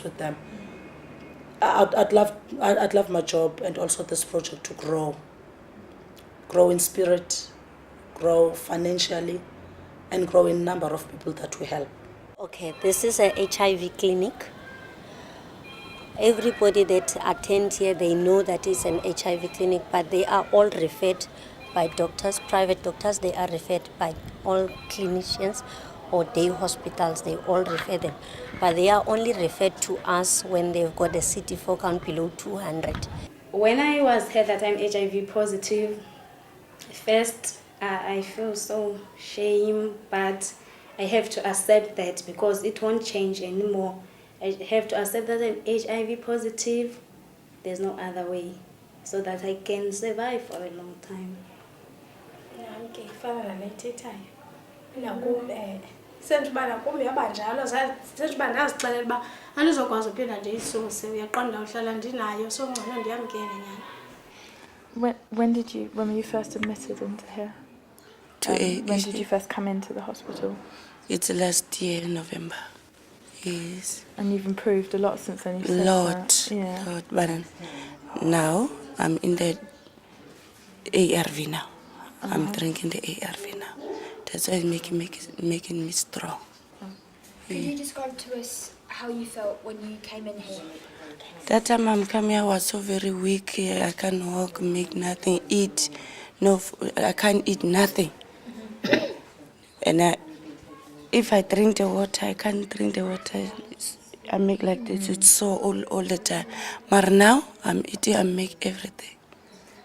honest with them. I'd love my job and also this project to grow in spirit, grow financially, and grow in number of people that we help. Okay, this is a HIV clinic. Everybody that attend here, they know that it's an HIV clinic, but they are all referred by doctors, private doctors. They are referred by all clinicians or day hospitals. They all refer them, but they are only referred to us when they've got a CD4 count below 200. When I was heard that I'm HIV positive, first I feel so shame, but I have to accept that because it won't change anymore. I have to accept that I'm HIV positive. There's no other way, so that I can survive for a long time. Okay, fana nalethetayo. Nakumbe sendibana kumbe yabanjalo sendibana nazixelela ba andizokwazi uphinda nje isuse uyaqonda uhlala ndinayo so ngcono ndiyamkele nyana. When were you first admitted into here? When did you first come into the hospital? It's last year, November. Yes. And you've improved a lot since then. You said Lot. that. Yeah. Lot. But now I'm in the ARV now. I'm drinking the ARV now. That's why it's making me strong. Could you describe to us how you felt when you came in here? That time I'm coming, I was so very weak. I can't walk, make nothing, eat. No, I can't eat nothing. And if I drink the water, I can't drink the water. I make like this. It's so all the time. But now I'm eating. I make everything.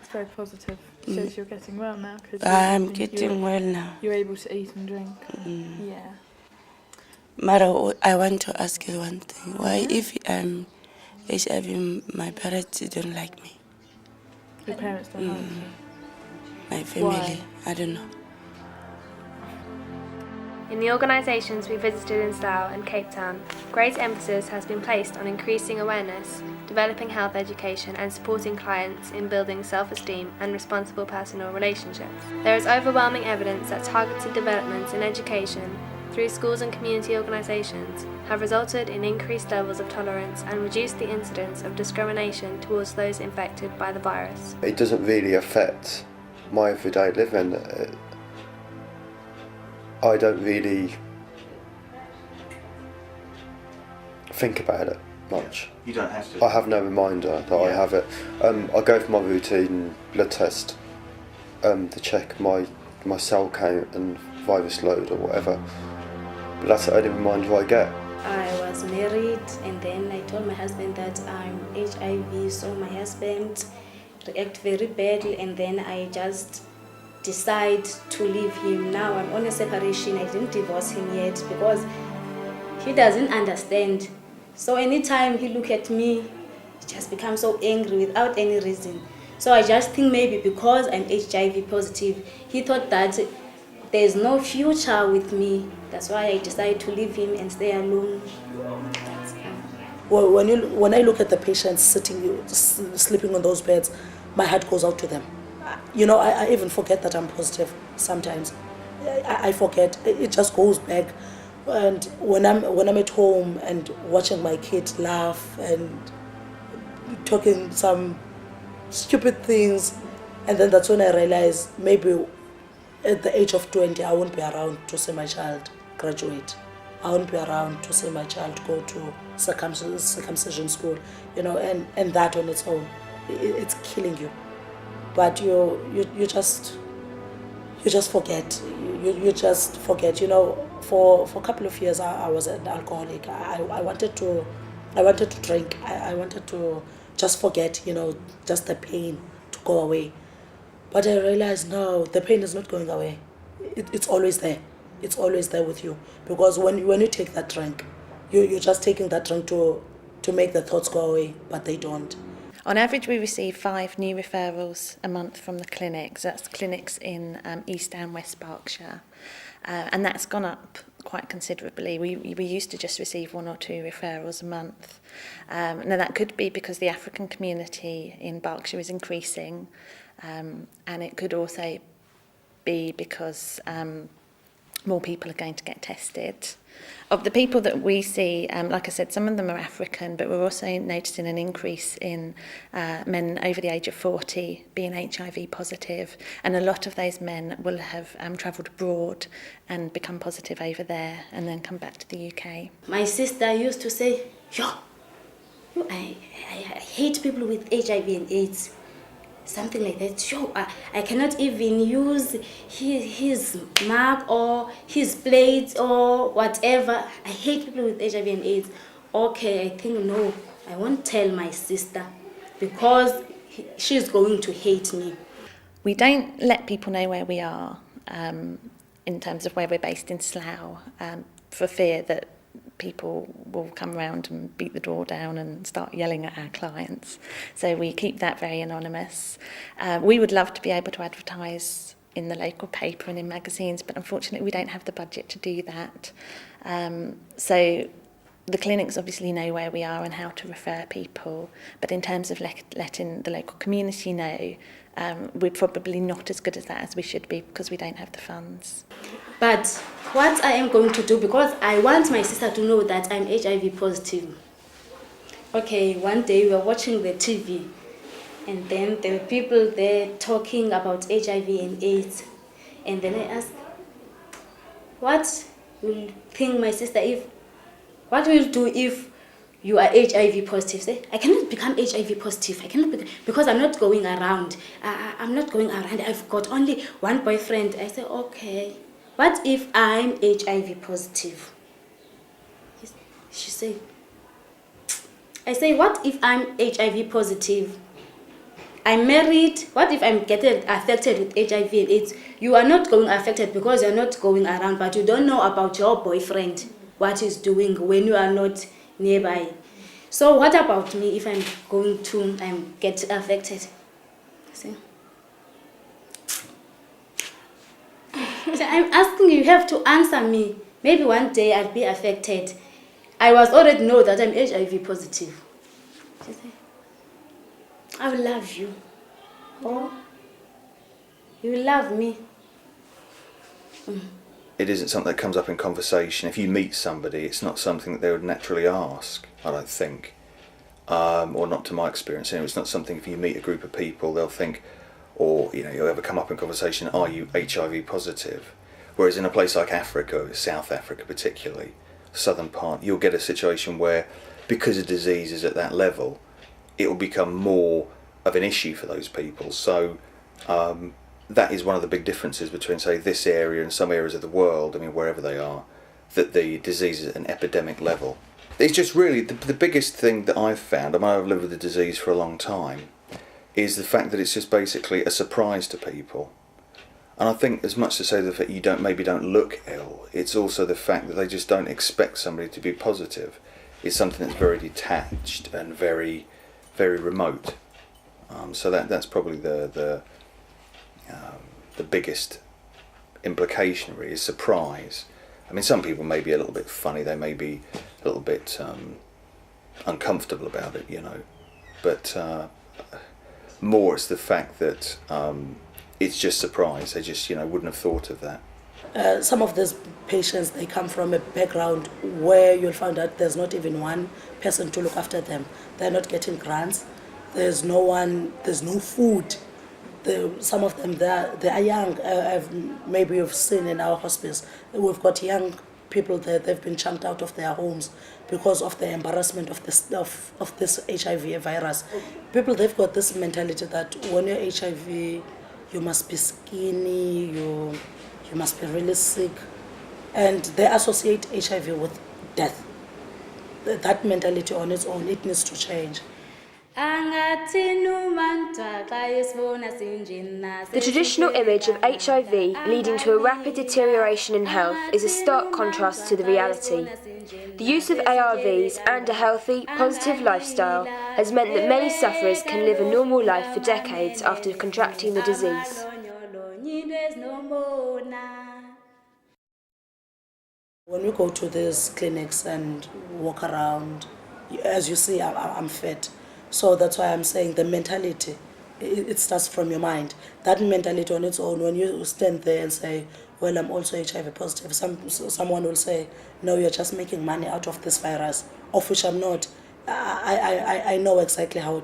It's very positive. It shows you're getting well now. I'm getting well now. You're able to eat and drink. Yeah. Mara, I want to ask you one thing. Why, if I'm HIV, my parents don't like me? Your parents don't like you? My family, Why? I don't know. In the organisations we visited in Slough and Cape Town, great emphasis has been placed on increasing awareness, developing health education and supporting clients in building self-esteem and responsible personal relationships. There is overwhelming evidence that targeted developments in education through schools and community organisations have resulted in increased levels of tolerance and reduced the incidence of discrimination towards those infected by the virus. It doesn't really affect my everyday living. I don't really think about it much. You don't have to? I have no reminder that I have it. I go for my routine blood test to check my cell count and virus load or whatever. But that's the only reminder I get. I was married and then I told my husband that I'm HIV, so my husband reacted very badly and then I just decide to leave him. Now I'm on a separation. I didn't divorce him yet because he doesn't understand. So anytime he look at me, he just becomes so angry without any reason. So I just think maybe because I'm HIV positive, he thought that there's no future with me. That's why I decided to leave him and stay alone. Well, when I look at the patients sleeping on those beds, my heart goes out to them. You know, I even forget that I'm positive sometimes. I forget. It just goes back. And when I'm at home and watching my kids laugh and talking some stupid things, and then that's when I realize maybe at the age of 20 I won't be around to see my child graduate. I won't be around to see my child go to circumcision school. You know, and that on its own, it's killing you. But you just forget. You just forget. You know, for a couple of years I was an alcoholic. I wanted to drink. I wanted to just forget. You know, just the pain to go away. But I realized no, the pain is not going away. It's always there. It's always there with you, because when you take that drink, you're just taking that drink to make the thoughts go away, but they don't. On average, we receive 5 new referrals a month from the clinics. That's clinics in East and West Berkshire. And that's gone up quite considerably. We used to just receive 1 or 2 referrals a month. Now, that could be because the African community in Berkshire is increasing. And it could also be because more people are going to get tested. Of the people that we see, like I said, some of them are African, but we're also noticing an increase in men over the age of 40 being HIV positive, and a lot of those men will have travelled abroad and become positive over there and then come back to the UK. My sister used to say, I hate people with HIV and AIDS. Something like that. I cannot even use his mark or his plate or whatever. I hate people with HIV and AIDS. Okay, I think no, I won't tell my sister because she's going to hate me. We don't let people know where we are in terms of where we're based in Slough for fear that people will come around and beat the door down and start yelling at our clients. So we keep that very anonymous. We would love to be able to advertise in the local paper and in magazines, but unfortunately we don't have the budget to do that. So the clinics obviously know where we are and how to refer people, but in terms of letting the local community know, we're probably not as good at that as we should be because we don't have the funds. But what I am going to do, because I want my sister to know that I'm HIV positive. Okay, one day we were watching the TV and then there were people there talking about HIV and AIDS. And then I asked, what will think my sister what will you do if you are HIV positive? Say, I cannot become HIV positive. I cannot because I'm not going around. I'm not going around. I've got only one boyfriend. I say, okay. What if I'm HIV positive? She said, I say, what if I'm HIV positive? I'm married. What if I'm getting affected with HIV and AIDS? You are not going affected because you're not going around, but you don't know about your boyfriend, what he's doing when you are not nearby. So what about me if I'm going to get affected? See? I'm asking you have to answer me. Maybe one day I'll be affected. I was already know that I'm HIV positive. She said, I will love you. Oh, you will love me. It isn't something that comes up in conversation. If you meet somebody, it's not something that they would naturally ask, I don't think. Or not to my experience. You know, it's not something if you meet a group of people, they'll think, or you'll ever come up in conversation, are you HIV positive? Whereas in a place like Africa, South Africa particularly, southern part, you'll get a situation where because the disease is at that level, it will become more of an issue for those people. So that is one of the big differences between, say, this area and some areas of the world, I mean, wherever they are, that the disease is at an epidemic level. It's just really, the biggest thing that I've found, I mean, I've lived with the disease for a long time, is the fact that it's just basically a surprise to people. And I think as much to say that you maybe don't look ill, it's also the fact that they just don't expect somebody to be positive. It's something that's very detached and very, very remote. So that's probably the biggest implication really, is surprise. I mean, some people may be a little bit funny, they may be a little bit uncomfortable about it, but more it's the fact that it's just surprise. They just wouldn't have thought of that. Some of these patients, they come from a background where you'll find out there's not even one person to look after them. They're not getting grants. There's no one, there's no food. Some of them, they are young. Maybe you've seen in our hospice, we've got young people there, they've been chunked out of their homes because of the embarrassment of this HIV virus. People, they've got this mentality that when you're HIV, you must be skinny, you must be really sick, and they associate HIV with death. That mentality on its own, it needs to change. The traditional image of HIV leading to a rapid deterioration in health is a stark contrast to the reality. The use of ARVs and a healthy, positive lifestyle has meant that many sufferers can live a normal life for decades after contracting the disease. When we go to these clinics and walk around, as you see, I'm fit. So that's why I'm saying the mentality, it starts from your mind. That mentality on its own, when you stand there and say, well, I'm also HIV positive. Someone will say, no, you're just making money out of this virus, of which I'm not. I know exactly how it feels.